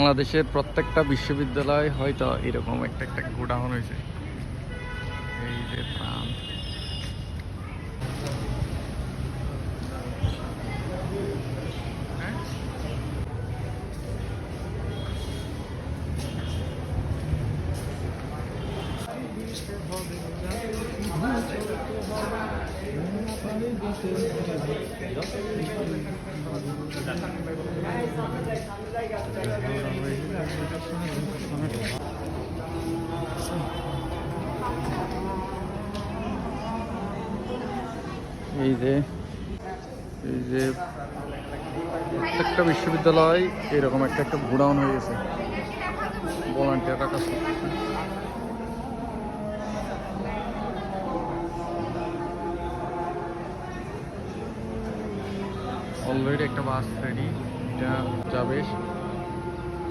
বাংলাদেশের প্রত্যেকটা বিশ্ববিদ্যালয় হয়তো এরকম একটা একটা গোডাউন হয়েছে। এই যে প্রাণ, এই যে প্রত্যেকটা বিশ্ববিদ্যালয় এরকম একটা একটা গোডাউন হয়ে গেছে, ভলান্টিয়াররা কাজ করতেছে। অলরেডি একটা বাস রেডি, এটা যাবে।